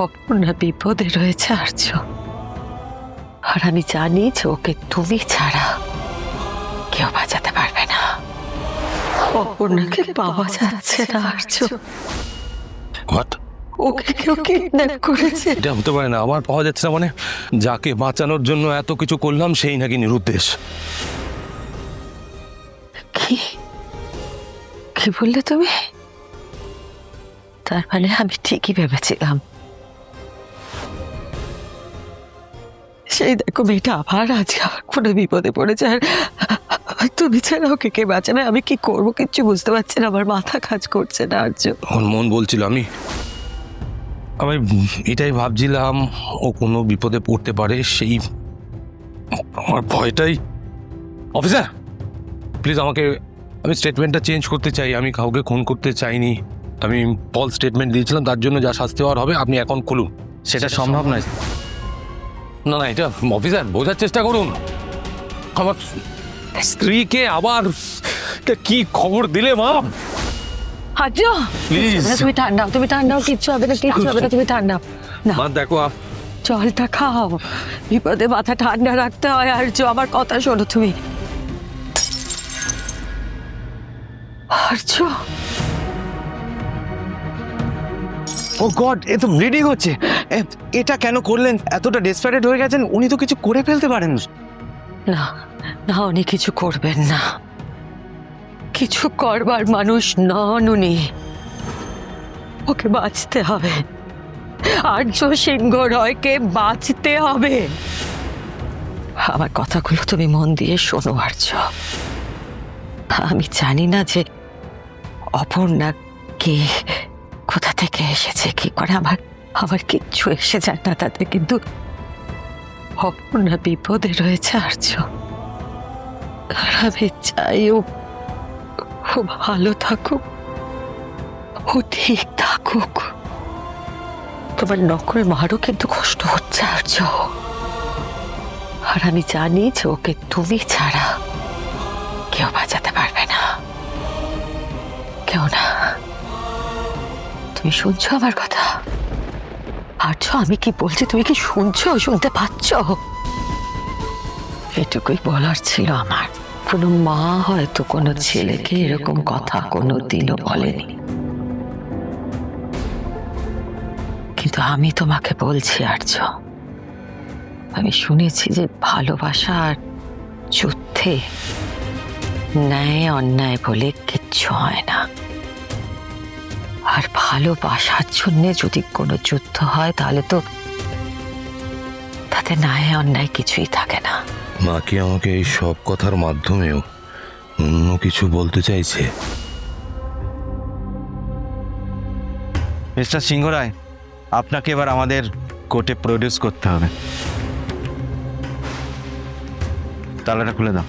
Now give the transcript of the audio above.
অপর্ণা বিপদে রয়েছে আর্য, আর আমি জানি যে ওকে তুমি ছাড়া কেউ বাঁচাতে পারবে না। অপর্ণাকে পাওয়া যাচ্ছে না আর্য, হোয়াট? ওকে কেউ কিডন্যাপ করেছে। এটা হতে পারে না, আমার পাওয়া যাচ্ছে না মানে? যাকে বাঁচানোর জন্য এত কিছু করলাম সেই নাকি নিরুদ্দেশ। কি কি বললে তুমি? তার মানে আমি ঠিকই ভেবেছিলাম। সেই দেখো মেয়েটা আবার আজকে কোনো বিপদে পড়েছে, আর তুমি ছাড়া ওকে কে বাঁচাবে? আমি কি করবো কিচ্ছু বুঝতে পারছি না, আমার মাথা কাজ করছে না আর্য। আমার মন বলছিল আমি এটাই ভাবছিলাম ও কোনো বিপদে পড়তে পারে, সেই আমার ভয়টাই। অফিসার প্লিজ আমি স্টেটমেন্টটা চেঞ্জ করতে চাই। আমি কাউকে খুন করতে চাইনি, আমি ফলস স্টেটমেন্ট দিয়েছিলাম, তার জন্য যা শাস্তি হওয়ার হবে। আপনি অ্যাকাউন্ট খুলুন। সেটা সম্ভব নয়। না না, এটা অফিসার বোঝার চেষ্টা করুন। আমার স্ত্রীকে আবার কি খবর দিলে মা? আর্য প্লিজ তুমি ঠান্ডাও, তুমি ঠান্ডাও, কিচ্ছু হবে না, কিচ্ছু হবে না, তুমি ঠান্ডাও না। মা দেখো জলটা খাও, বিপদে মাথা ঠান্ডা রাখতে হয় আর্য। আমার কথা শোনো তুমি। আর্য, ও গড, এ তো ব্লিডিং হচ্ছে। এটা কেন করলেন? এতটা ডেসপারেট হয়ে গেছেন, উনি তো কিছু করে ফেলতে পারেন। না না, উনি কিছু করবেন না, কিছু করবার মানুষ নন উনি। ওকে বাঁচতে হবে, আর্য সিংহ রয়কে বাঁচতে হবে। আমার কথাগুলো তুমি মন দিয়ে শোনো আর্য। আমি জানি না যে অপর্ণা কে, কোথা থেকে এসেছে, কি করে, আমার কিচ্ছু এসে যায় না তাতে, কিন্তু অপর্ণা বিপদে রয়েছে আর্য। আর আমি চাই ও ভালো থাকুক, ও ঠিক থাকুক। তোমার নকরে মারও কিন্তু কষ্ট হচ্ছে আর্য, আর আমি জানি যে ওকে তুমি ছাড়া কেউ বাঁচাতে পারবে না, কেউ না। তুমি শুনছো আমার কথা আর্য? আমি কি বলছি তুমি কি শুনছো, শুনতে পাচ্ছ? এটুকুই বলার ছিল আমার। কোনো মা হয়তো কোনো ছেলেকে এরকম কথা কোনোদিনও বলেনি, কিন্তু আমি তোমাকে বলছি আর্য, আমি শুনেছি যে ভালোবাসা আর যুদ্ধে ন্যায় অন্যায় বলে কিচ্ছু হয় না, আর ভালোবাসার জন্য যদি কোনো যুদ্ধ হয় তাহলে তো তাতে ন্যায় অন্যায় কিছুই থাকে না। মা কি আমাকে এই সব কথার মাধ্যমেও অন্য কিছু বলতে চাইছে? মিস্টার সিংহ রায়, আপনাকে এবার আমাদের কোর্টে প্রডিউস করতে হবে। তালাটা খুলে দাও।